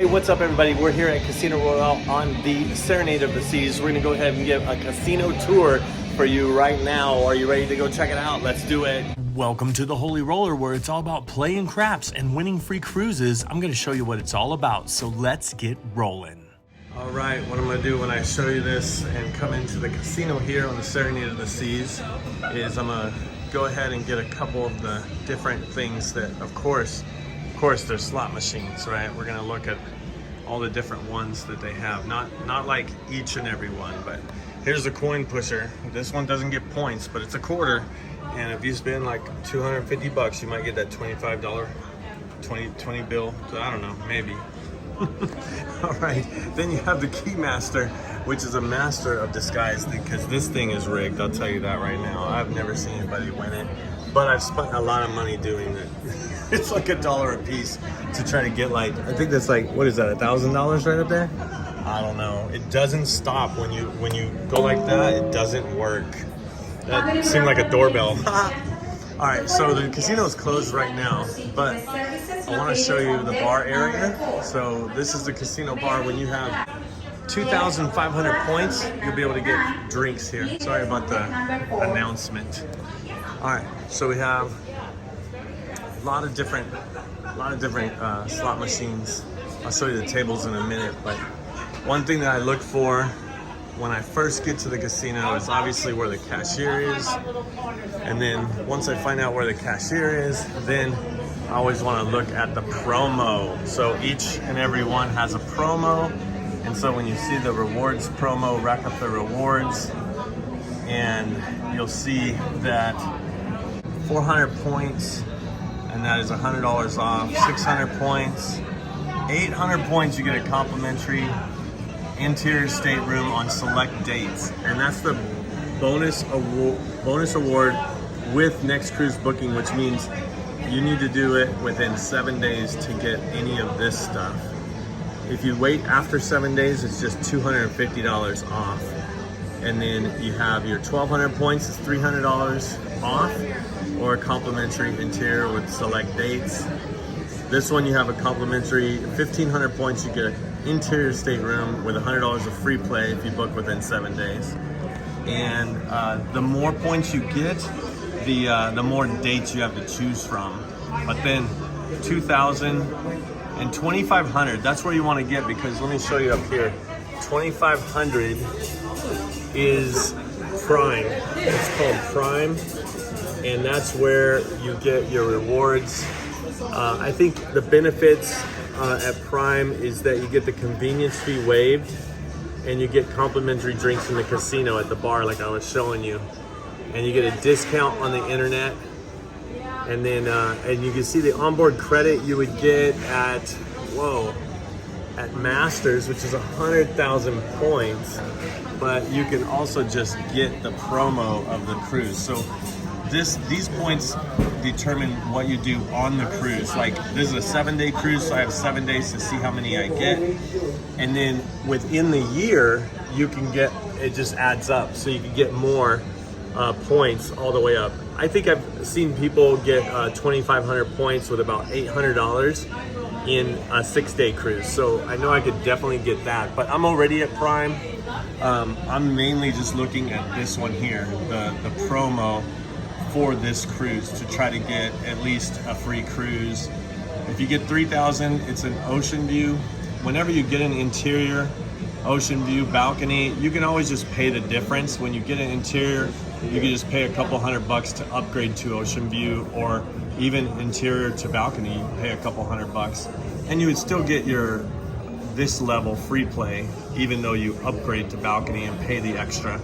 Hey, what's up everybody? We're here at Casino Royale on the Serenade of the Seas. We're gonna go ahead and give a casino tour for you right now. Are you ready to go check it out? Let's do it. Welcome to the Holy Roller, where it's all about playing craps and winning free cruises. I'm gonna show you what it's all about, so let's get rolling. All right, what I'm gonna do when I show you this and come into the casino here on the Serenade of the Seas is I'm gonna go ahead and get a couple of the different things that, of course, there's slot machines, right? We're gonna look at all the different ones that they have. Not like each and every one, but here's a coin pusher. This one doesn't get points, but it's a quarter. And if you spend like 250 bucks, you might get that $25 20 bill. So I don't know, maybe. All right, then you have the Keymaster, which is a master of disguise, because this thing is rigged. I'll tell you that right now. I've never seen anybody win it, but I've spent a lot of money doing it. It's like $1 a piece to try to get, like, I think that's like, what is that, $1,000 right up there? I don't know. It doesn't stop when you go like that. It doesn't work. That seemed like a doorbell. All right, so the casino is closed right now, but I want to show you the bar area. So this is the casino bar. When you have 2,500 points, you'll be able to get drinks here. Sorry about the announcement. All right, so we have a lot of different slot machines. I'll show you the tables in a minute, but one thing that I look for when I first get to the casino is obviously where the cashier is. And then once I find out where the cashier is, then I always want to look at the promo. So each and every one has a promo. And so when you see the rewards promo, rack up the rewards, and you'll see that 400 points, and that is $100 off. 600 points, 800 points, you get a complimentary interior stateroom on select dates, and that's the bonus award with next cruise booking, which means you need to do it within 7 days to get any of this stuff. If you wait after 7 days, it's just $250 off, and then you have your 1,200 points is $300 off, or a complimentary interior with select dates. This one you have a complimentary 1,500 points, you get an interior stateroom with $100 of free play if you book within 7 days. And the more points you get, the more dates you have to choose from. But then 2,000 and 2,500, that's where you want to get, because let me show you up here. 2,500 is Prime. It's called Prime, and that's where you get your rewards. I think the benefits at Prime is that you get the convenience fee waived, and you get complimentary drinks in the casino at the bar like I was showing you, and you get a discount on the internet, and then and you can see the onboard credit you would get at Masters, which is 100,000 points, but you can also just get the promo of the cruise. So these points determine what you do on the cruise. Like, this is a 7-day cruise, so I have 7 days to see how many I get. And then within the year, you can get, it just adds up. So you can get more points all the way up. I think I've seen people get 2,500 points with about $800 in a 6-day cruise. So I know I could definitely get that, but I'm already at Prime. I'm mainly just looking at this one here, the promo for this cruise, to try to get at least a free cruise. If you get 3,000, it's an ocean view. Whenever you get an interior ocean view balcony, you can always just pay the difference. When you get an interior, you can just pay a couple $100 to upgrade to ocean view, or even interior to balcony, you pay a couple $100, and you would still get your this level free play, even though you upgrade to balcony and pay the extra.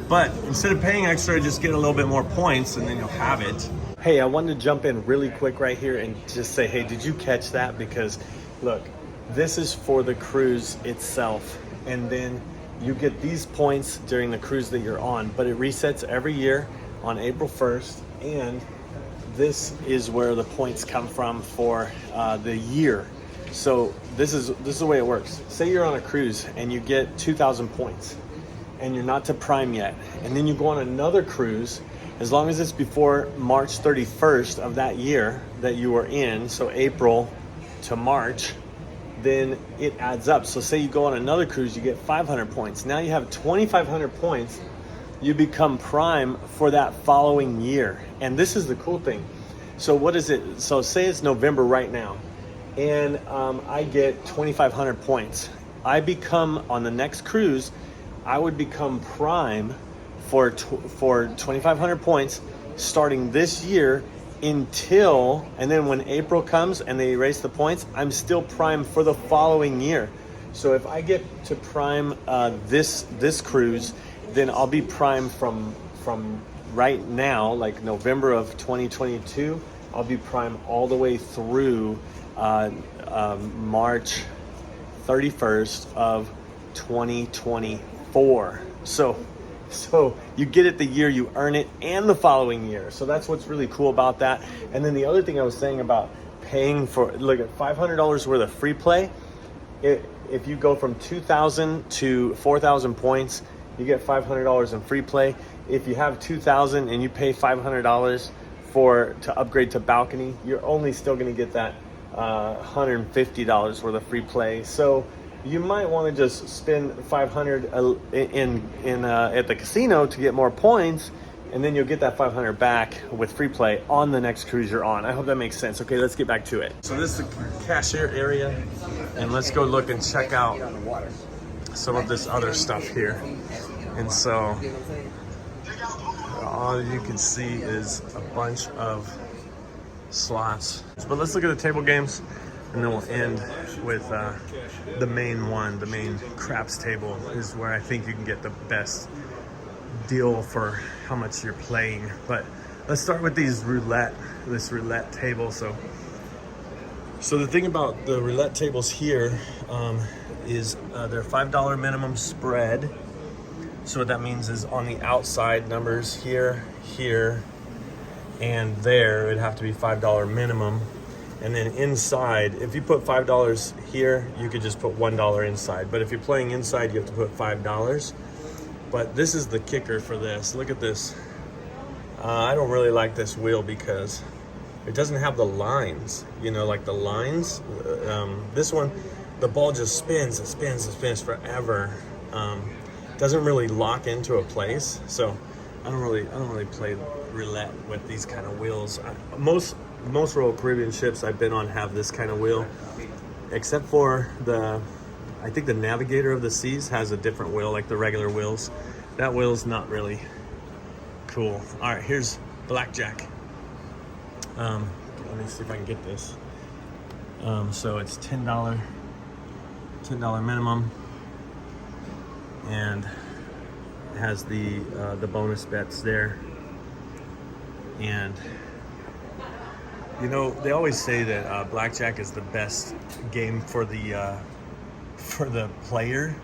But instead of paying extra, just get a little bit more points, and then you'll have it. Hey, I wanted to jump in really quick right here and just say, hey, did you catch that? Because look, this is for the cruise itself, and then you get these points during the cruise that you're on, but it resets every year on April 1st, and this is where the points come from for the year. So this is the way it works. Say you're on a cruise and you get 2,000 points, and you're not to Prime yet, and then you go on another cruise, as long as it's before March 31st of that year that you were in, so April to March, then it adds up. So say you go on another cruise, you get 500 points. Now you have 2,500 points. You become prime for that following year. And this is the cool thing. So what is it? So say it's November right now, and I get 2,500 points. I become, on the next cruise, I would become prime for 2,500 points starting this year until, and then when April comes and they erase the points, I'm still prime for the following year. So if I get to prime this cruise, then I'll be prime from right now, like November of 2022. I'll be prime all the way through March 31st of 2024. So you get it the year you earn it and the following year. So that's what's really cool about that. And then the other thing I was saying about paying for, look at $500 worth of free play. If you go from 2,000 to 4,000 points, you get $500 in free play. If you have 2,000 and you pay $500 to upgrade to balcony, you're only still going to get that $150 worth of free play. So you might want to just spend $500 at the casino to get more points, and then you'll get that $500 back with free play on the next cruise you're on. I hope that makes sense. Okay, let's get back to it. So this is the cashier area, and let's go look and check out some of this other stuff here. And so all you can see is a bunch of slots. But let's look at the table games, and then we'll end with the main one. The main craps table is where I think you can get the best deal for how much you're playing. But let's start with this roulette table. So the thing about the roulette tables here is they're $5 minimum spread. So what that means is on the outside numbers here, and there, it'd have to be $5 minimum. And then inside, if you put $5 here, you could just put $1 inside. But if you're playing inside, you have to put $5. But this is the kicker for this. Look at this. I don't really like this wheel because it doesn't have the lines. You know, like the lines. This one, the ball just spins and spins and spins forever. Doesn't really lock into a place. So I don't really play roulette with these kind of wheels. Most Royal Caribbean ships I've been on have this kind of wheel, except for I think the Navigator of the Seas has a different wheel, like the regular wheels. That wheel's not really cool. All right, here's blackjack. Let me see if I can get this. So it's $10 minimum, and it has the bonus bets there. And you know, they always say that blackjack is the best game for the player,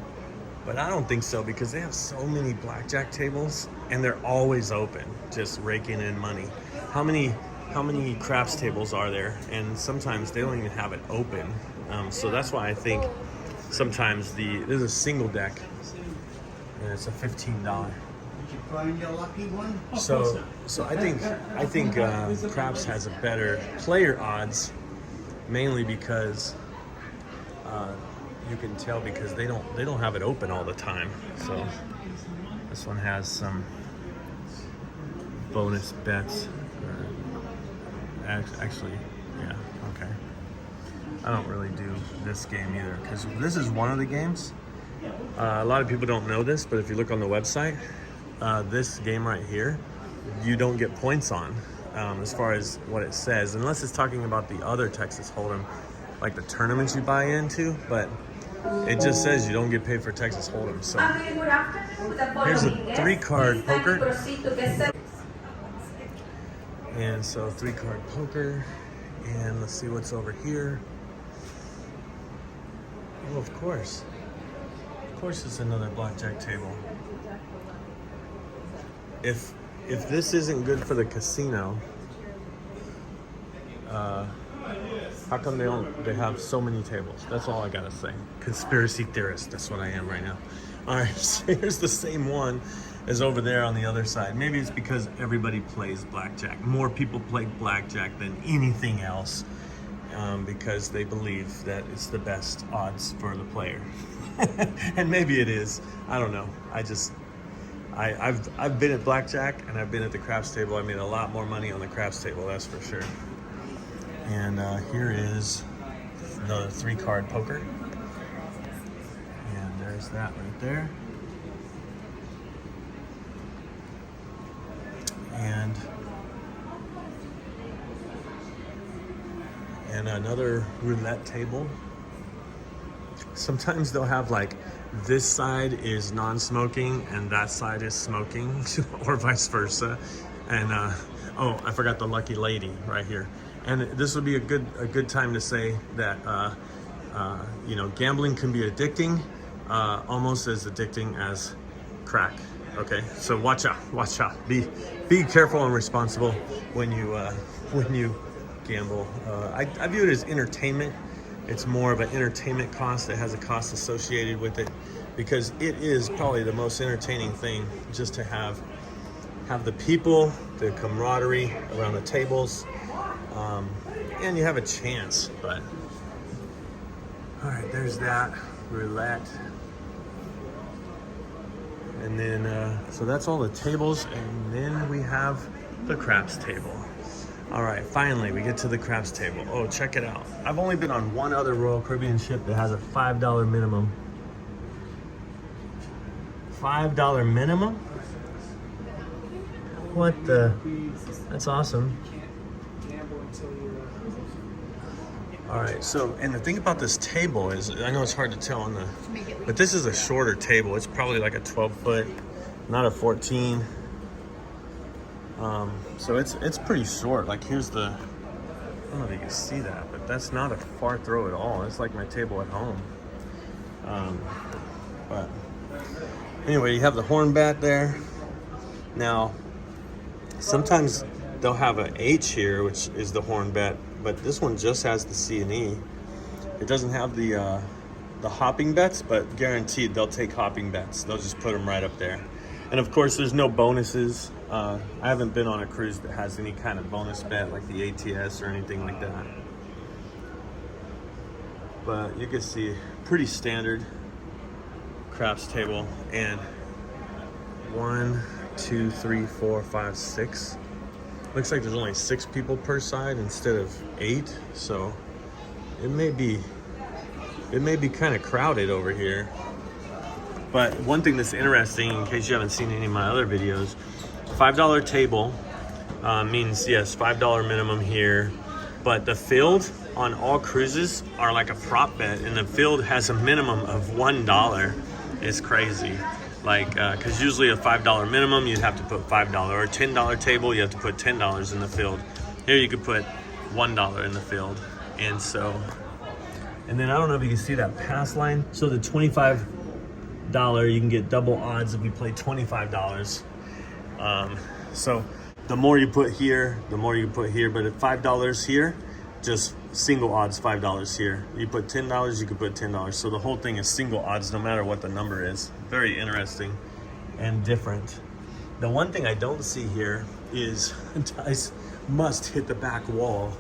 but I don't think so, because they have so many blackjack tables and they're always open, just raking in money. How many craps tables are there? And sometimes they don't even have it open. So that's why I think sometimes there's a single deck, and it's a $15. Find your lucky one. So I think craps has a better player odds, mainly because you can tell because they don't have it open all the time. So this one has some bonus bets. Actually, yeah, okay. I don't really do this game either, because this is one of the games. A lot of people don't know this, but if you look on the website, this game right here, you don't get points on, as far as what it says, unless it's talking about the other Texas Hold'em, like the tournaments you buy into, but it just says you don't get paid for Texas Hold'em. So here's a 3-card poker. And so 3-card poker, and let's see what's over here. Oh, of course it's another blackjack table. If this isn't good for the casino, how come they have so many tables? That's all I gotta say. Conspiracy theorist, that's what I am right now. All right, so here's the same one as over there on the other side. Maybe it's because everybody plays blackjack. More people play blackjack than anything else. because they believe that it's the best odds for the player. And maybe it is. I don't know. I've been at blackjack and I've been at the craps table. I made a lot more money on the craps table, that's for sure. And here is the 3-card poker. And there's that right there. And another roulette table. Sometimes they'll have like this side is non-smoking and that side is smoking, or vice versa. And oh, I forgot the lucky lady right here. And this would be a good time to say that you know, gambling can be addicting, almost as addicting as crack. Okay, so watch out. Be careful and responsible when you gamble. I view it as entertainment. It's more of an entertainment cost. It has a cost associated with it because it is probably the most entertaining thing, just to have the people, the camaraderie around the tables, and you have a chance. But all right, there's that roulette. And then, so that's all the tables, and then we have the craps table. All right, finally we get to the craps table. Oh, check it out. I've only been on one other Royal Caribbean ship that has a $5 minimum. $5 minimum? What the? That's awesome. All right, so, and the thing about this table is, I know it's hard to tell on the, but this is a shorter table. It's probably like a 12-foot, not a 14. So it's pretty short. Like here's the, I don't know if you can see that, but that's not a far throw at all. It's like my table at home. But anyway, you have the horn bat there. Now, sometimes they'll have an H here, which is the horn bat, but this one just has the C and E. It doesn't have the hopping bets, but guaranteed they'll take hopping bets. They'll just put them right up there. And of course, there's no bonuses. I haven't been on a cruise that has any kind of bonus bet like the ATS or anything like that. But you can see pretty standard craps table. And 1, 2, 3, 4, 5, 6. Looks like there's only 6 people per side instead of 8. So it may be kind of crowded over here. But one thing that's interesting, in case you haven't seen any of my other videos, $5 table means, yes, $5 minimum here. But the field on all cruises are like a prop bet, and the field has a minimum of $1. It's crazy. Like, because usually a $5 minimum, you'd have to put $5. Or a $10 table, you have to put $10 in the field. Here you could put $1 in the field. And so, and then I don't know if you can see that pass line. So the $25, you can get double odds if you play $25. So the more you put here, the more you put here. But at $5 here, just single odds $5 here. You put $10, you could put $10. So the whole thing is single odds no matter what the number is. Very interesting and different. The one thing I don't see here is dice must hit the back wall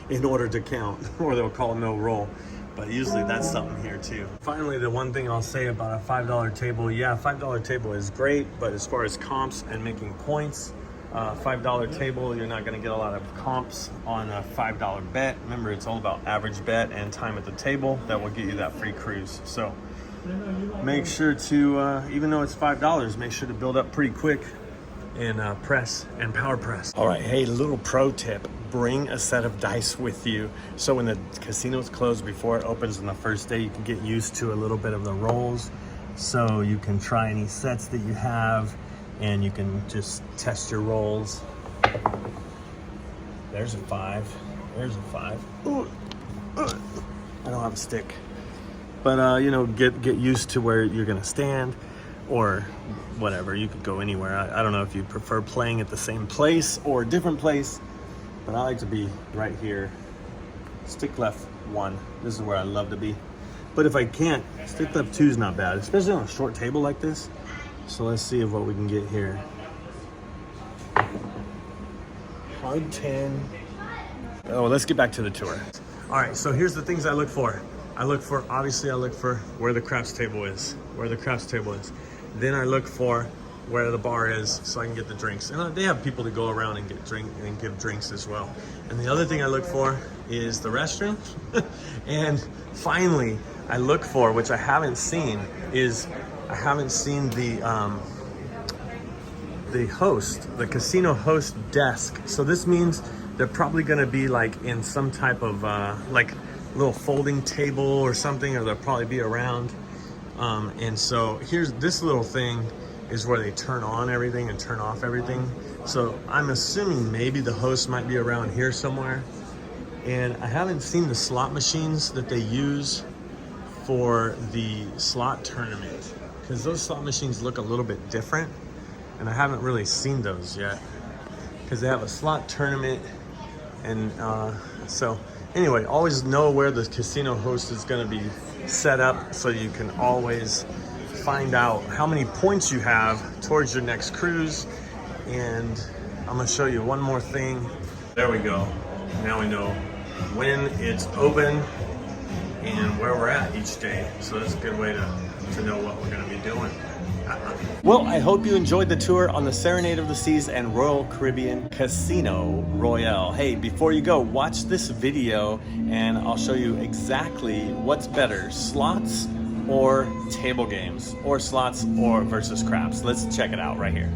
in order to count, or they'll call no roll. But usually that's something here too. Finally, the one thing I'll say about a $5 table, yeah, $5 table is great, but as far as comps and making points, $5 table, you're not gonna get a lot of comps on a $5 bet. Remember, it's all about average bet and time at the table that will get you that free cruise. So make sure to, even though it's $5, make sure to build up pretty quick and press and power press. All right, hey, little pro tip. Bring a set of dice with you. So when the casino's closed before it opens on the first day, you can get used to a little bit of the rolls. So you can try any sets that you have and you can just test your rolls. There's a 5. There's a 5. Ooh. I don't have a stick. But you know, get used to where you're gonna stand or whatever. You could go anywhere. I don't know if you prefer playing at the same place or a different place, but I like to be right here. Stick left 1. This is where I love to be. But if I can't, stick left 2 is not bad, especially on a short table like this. So let's see what we can get here. Hard 10. Oh, let's get back to the tour. All right, so here's the things I look for. Obviously I look for where the craps table is, Then I look for where the bar is so I can get the drinks. And they have people to go around and give drinks as well. And the other thing I look for is the restroom. And finally, I look for, which I haven't seen, the host, the casino host desk. So this means they're probably gonna be like in some type of like little folding table or something, or they'll probably be around. And so here's this little thing is where they turn on everything and turn off everything. So I'm assuming maybe the host might be around here somewhere. And I haven't seen the slot machines that they use for the slot tournament, because those slot machines look a little bit different, and I haven't really seen those yet, because they have a slot tournament. And so anyway, always know where the casino host is going to be set up, so you can always find out how many points you have towards your next cruise. And I'm going to show you one more thing. There we go. Now we know when it's open and where we're at each day. So that's a good way to know what we're going to be doing. Well, I hope you enjoyed the tour on the Serenade of the Seas and Royal Caribbean Casino Royale. Hey, before you go, watch this video and I'll show you exactly what's better, slots or table games, or slots or versus craps. Let's check it out right here.